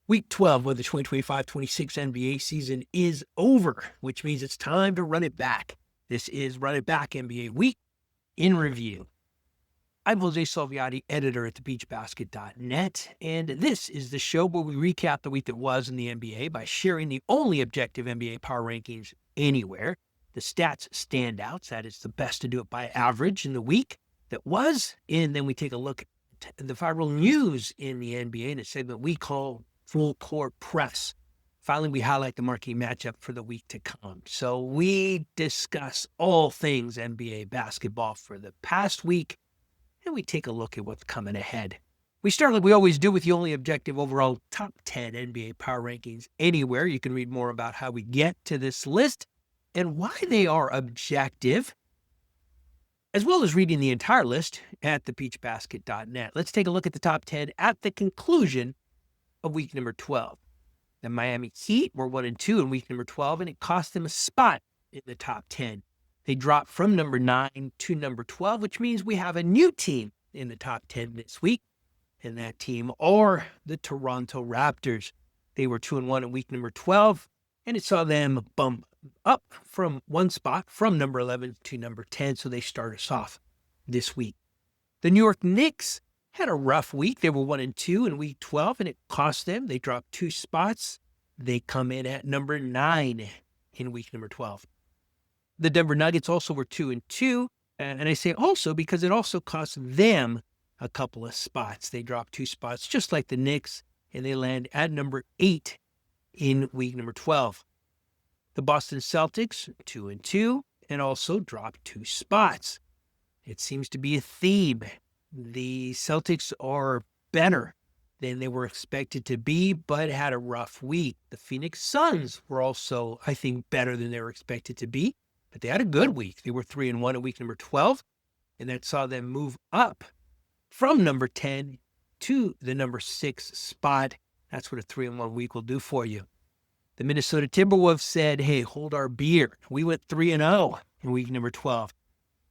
Week 12 of the 2025-26 NBA season is over, which means it's time to run it back. This is Run It Back NBA Week in Review. I'm Jose Salviati, editor at thebeachbasket.net, and this is the show where we recap the week that was in the NBA by sharing the only objective NBA power rankings anywhere, the stats standouts, that is the best to do it by average in the week that was, and then we take a look at the viral news in the NBA in a segment we call Full Court Press. Finally, we highlight the marquee matchup for the week to come. So we discuss all things NBA basketball for the past week, and we take a look at what's coming ahead. We start like we always do with the only objective overall top 10 NBA power rankings anywhere. You can read more about how we get to this list and why they are objective, as well as reading the entire list at thebeachbasket.net. Let's take a look at the top 10 at the conclusion of week number 12. The Miami Heat were 1-2 in week number 12, and it cost them a spot in the top 10. They dropped from number 9 to number 12, which means we have a new team in the top 10 this week. And that team are the Toronto Raptors. They were 2-1 in week number 12, and it saw them bump up from one spot from number 11 to number 10, so they start us off this week. The New York Knicks had a rough week. They were 1-2 in week 12, and it cost them. They dropped 2 spots. They come in at number 9 in week number 12. The Denver Nuggets also were 2-2, and I say also because it also cost them a couple of spots. They dropped 2 spots, just like the Knicks, and they land at number 8 in week number 12. The Boston Celtics, 2-2, and also dropped 2 spots. It seems to be a theme. The Celtics are better than they were expected to be, but had a rough week. The Phoenix Suns were also, I think, better than they were expected to be, but they had a good week. They were 3-1 in week number 12, and that saw them move up from number 10 to the number 6 spot. That's what a 3-1 week will do for you. The Minnesota Timberwolves said, hey, hold our beer. We went 3-0 in week number 12,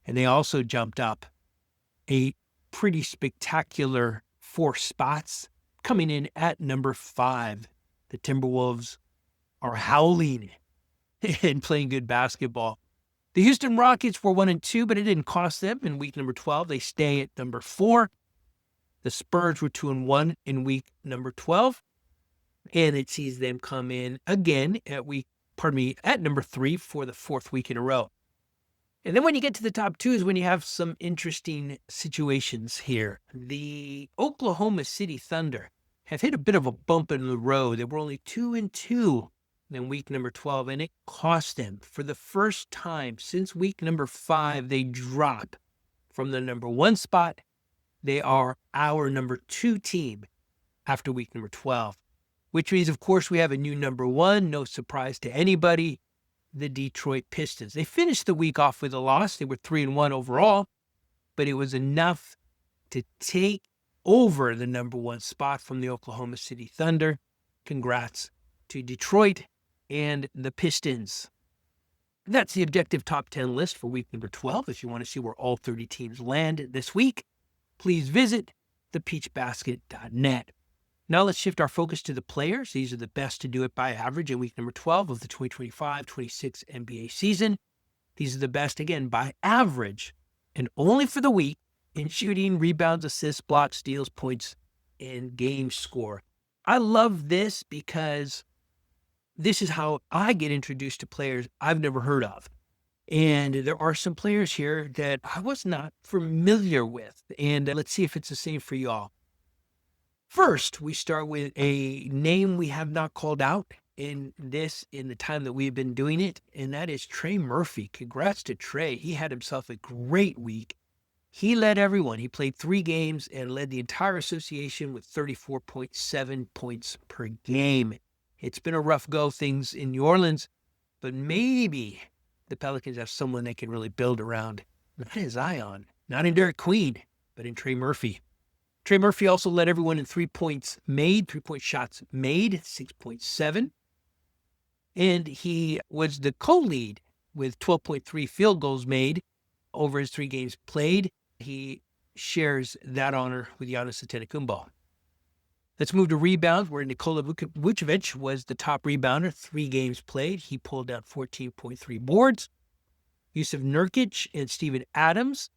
and they also jumped up a pretty spectacular 4 spots, coming in at number 5. The Timberwolves are howling and playing good basketball. The Houston Rockets were 1-2, but it didn't cost them in week number 12. They stay at number 4. The Spurs were 2-1 in week number 12, and it sees them come in again at number 3 for the 4th week in a row. And then when you get to the top 2 is when you have some interesting situations here. The Oklahoma City Thunder have hit a bit of a bump in the road. They were only 2-2 in week number 12, and it cost them. For the first time since week number 5, they drop from the number 1 spot. They are our number 2 team after week number 12, which means, of course, we have a new number 1. No surprise to anybody. The Detroit Pistons. They finished the week off with a loss. They were 3-1 overall, but it was enough to take over the number 1 spot from the Oklahoma City Thunder. Congrats to Detroit and the Pistons. That's the objective top 10 list for week number 12. If you want to see where all 30 teams land this week, please visit thepeachbasket.net. Now let's shift our focus to the players. These are the best to do it by average in week number 12 of the 2025-26 NBA season. These are the best, again, by average, and only for the week in shooting, rebounds, assists, blocks, steals, points, and game score. I love this because this is how I get introduced to players I've never heard of. And there are some players here that I was not familiar with. And let's see if it's the same for y'all. First, we start with a name we have not called out in the time that we've been doing it, and that is Trey Murphy. Congrats to Trey. He had himself a great week. He led everyone. He played 3 games and led the entire association with 34.7 points per game. It's been a rough go, things in New Orleans, but maybe the Pelicans have someone they can really build around. Not in Zion, not in Derek Queen, but in Trey Murphy. Trey Murphy also led everyone in 3-point shots made, 6.7. And he was the co-lead with 12.3 field goals made over his 3 games played. He shares that honor with Giannis Antetokounmpo. Let's move to rebounds, where Nikola Vucevic was the top rebounder, 3 games played. He pulled down 14.3 boards. Yusuf Nurkic and Steven Adams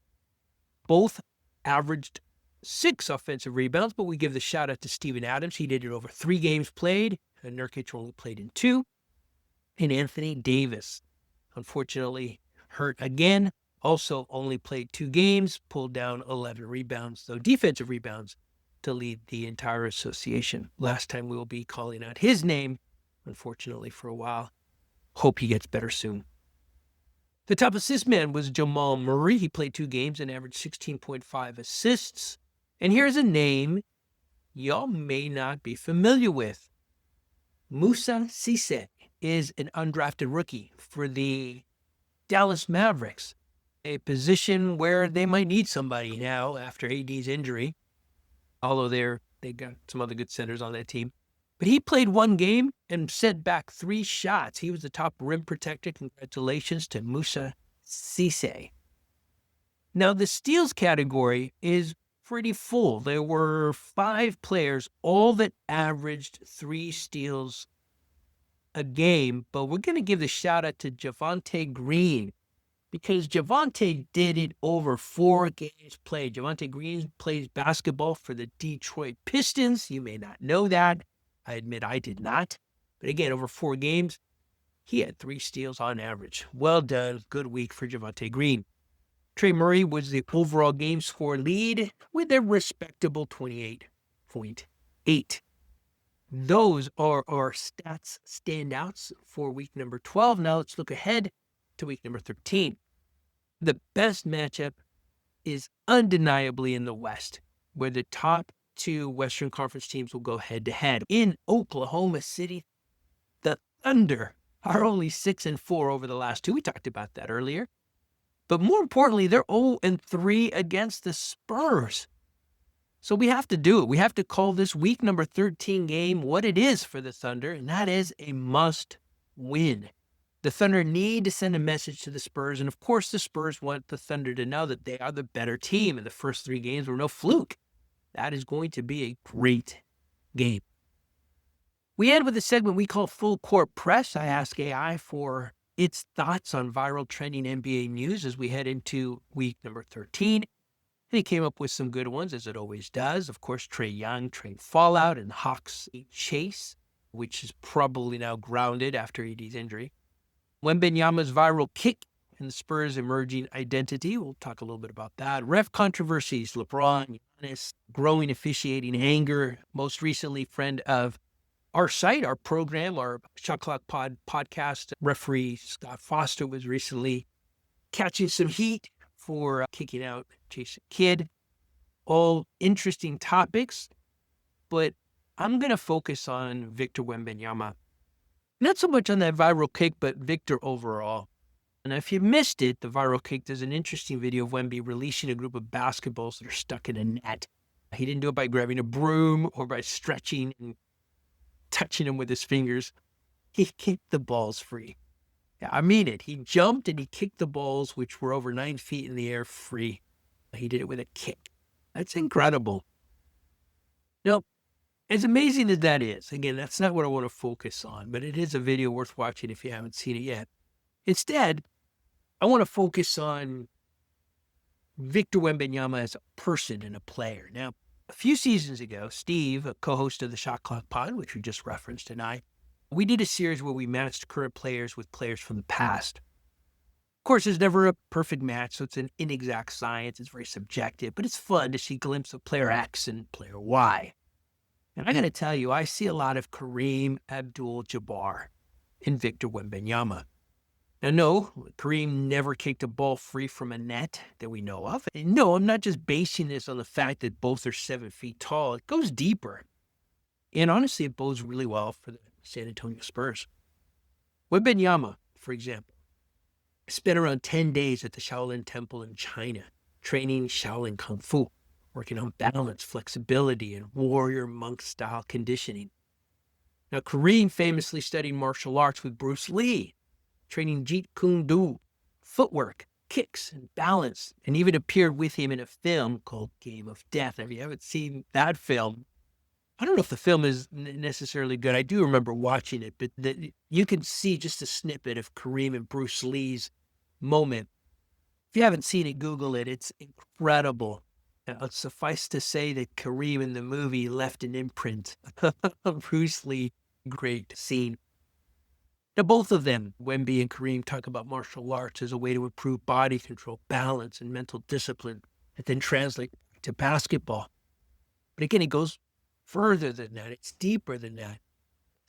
both averaged 6 offensive rebounds, but we give the shout out to Steven Adams. He did it over 3 games played, and Nurkic only played in 2. And Anthony Davis, unfortunately, hurt again. Also only played 2 games, pulled down 11 rebounds, though defensive rebounds, to lead the entire association. Last time we will be calling out his name, unfortunately, for a while. Hope he gets better soon. The top assist man was Jamal Murray. He played 2 games and averaged 16.5 assists. And here's a name y'all may not be familiar with. Musa Cisse is an undrafted rookie for the Dallas Mavericks, a position where they might need somebody now after AD's injury, although they got some other good centers on that team. But he played 1 game and sent back 3 shots. He was the top rim protector. Congratulations to Musa Cisse. Now, the steals category is pretty full. There were 5 players, all that averaged 3 steals a game, but we're going to give the shout out to Javonte Green, because Javonte did it over 4 games played. Javonte Green plays basketball for the Detroit Pistons. You may not know that. I admit I did not. But again, over 4 games, he had 3 steals on average. Well done. Good week for Javonte Green. Trey Murray was the overall game score lead with a respectable 28.8. Those are our stats standouts for week number 12. Now let's look ahead to week number 13. The best matchup is undeniably in the West, where the top 2 Western Conference teams will go head-to-head. In Oklahoma City, the Thunder are only 6-4 over the last 2. We talked about that earlier. But more importantly, they're 0-3 against the Spurs. So we have to do it. We have to call this week number 13 game what it is for the Thunder, and that is a must-win. The Thunder need to send a message to the Spurs, and of course the Spurs want the Thunder to know that they are the better team, and the first 3 games were no fluke. That is going to be a great game. We end with a segment we call Full Court Press. I ask AI for its thoughts on viral trending NBA news as we head into week number 13. And he came up with some good ones, as it always does. Of course, Trey Young, trade fallout, and Hawks chase, which is probably now grounded after AD's injury. Wembanyama's viral kick and the Spurs' emerging identity. We'll talk a little bit about that. Ref controversies, LeBron, Giannis, growing officiating anger. Most recently, friend of our site, our program, our Shot Clock podcast, referee Scott Foster was recently catching some heat for kicking out Jason Kidd. All interesting topics, but I'm going to focus on Victor Wembanyama. Not so much on that viral kick, but Victor overall. And if you missed it, the viral kick, there's an interesting video of Wemby releasing a group of basketballs that are stuck in a net. He didn't do it by grabbing a broom or by stretching and touching them with his fingers. He kicked the balls free. Yeah, I mean it. He jumped and he kicked the balls, which were over 9 feet in the air, free. He did it with a kick. That's incredible. Now, as amazing as that is, again, that's not what I want to focus on, but it is a video worth watching if you haven't seen it yet. Instead, I want to focus on Victor Wembanyama as a person and a player. Now, a few seasons ago, Steve, a co-host of the Shot Clock Pod, which we just referenced, and we did a series where we matched current players with players from the past. Of course, there's never a perfect match, so it's an inexact science. It's very subjective, but it's fun to see a glimpse of player X and player Y. And I got to tell you, I see a lot of Kareem Abdul-Jabbar in Victor Wembanyama. Now, no, Kareem never kicked a ball free from a net that we know of. And no, I'm not just basing this on the fact that both are 7 feet tall. It goes deeper. And honestly, it bodes really well for the San Antonio Spurs. Wembanyama, for example, spent around 10 days at the Shaolin Temple in China, training Shaolin Kung Fu, working on balance, flexibility, and warrior monk-style conditioning. Now, Kareem famously studied martial arts with Bruce Lee, training Jeet Kune Do, footwork, kicks, and balance, and even appeared with him in a film called Game of Death. If you haven't seen that film, I don't know if the film is necessarily good. I do remember watching it, but you can see just a snippet of Kareem and Bruce Lee's moment. If you haven't seen it, Google it. It's incredible. Suffice to say that Kareem in the movie left an imprint. Bruce Lee, great scene. Now, both of them, Wemby and Kareem, talk about martial arts as a way to improve body control, balance, and mental discipline that then translate to basketball. But again, it goes further than that. It's deeper than that.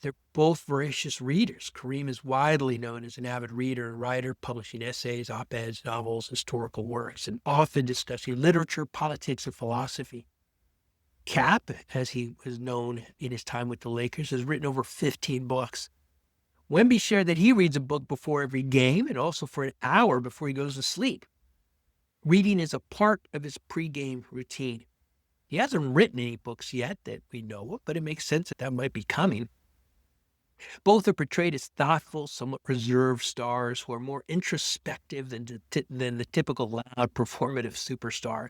They're both voracious readers. Kareem is widely known as an avid reader and writer, publishing essays, op-eds, novels, historical works, and often discussing literature, politics, and philosophy. Cap, as he was known in his time with the Lakers, has written over 15 books. Wemby shared that he reads a book before every game and also for an hour before he goes to sleep. Reading is a part of his pregame routine. He hasn't written any books yet that we know of, but it makes sense that might be coming. Both are portrayed as thoughtful, somewhat reserved stars who are more introspective than the typical loud, performative superstar,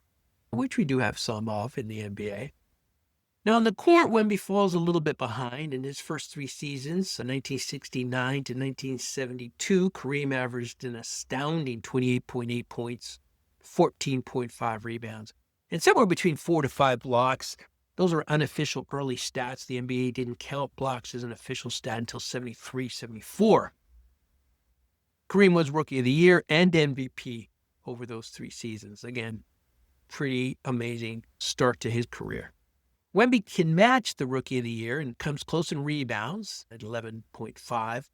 which we do have some of in the NBA. Now, on the court, Wemby falls a little bit behind. In his first 3 seasons, 1969 to 1972, Kareem averaged an astounding 28.8 points, 14.5 rebounds, and somewhere between 4 to 5 blocks. Those are unofficial early stats. The NBA didn't count blocks as an official stat until 73, 74. Kareem was Rookie of the Year and MVP over those 3 seasons. Again, pretty amazing start to his career. Wemby can match the Rookie of the Year and comes close in rebounds at 11.5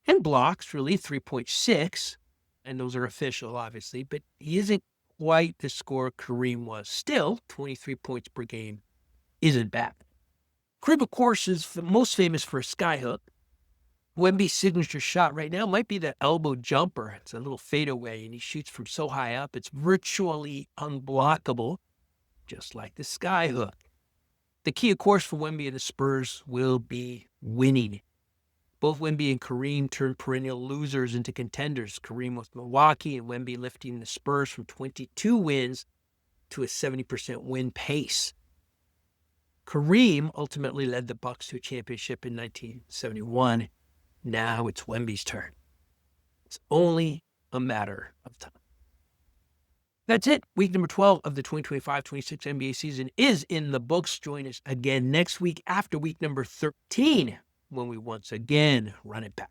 and blocks, really 3.6, and those are official, obviously, but he isn't quite the scorer Kareem was. Still, 23 points per game isn't bad. Kareem, of course, is most famous for a skyhook. Wemby's signature shot right now might be that elbow jumper. It's a little fadeaway, and he shoots from so high up, it's virtually unblockable, just like the skyhook. The key, of course, for Wemby and the Spurs will be winning. Both Wemby and Kareem turned perennial losers into contenders. Kareem with Milwaukee and Wemby lifting the Spurs from 22 wins to a 70% win pace. Kareem ultimately led the Bucks to a championship in 1971. Now it's Wemby's turn. It's only a matter of time. That's it. Week number 12 of the 2025-26 NBA season is in the books. Join us again next week after week number 13 when we once again run it back.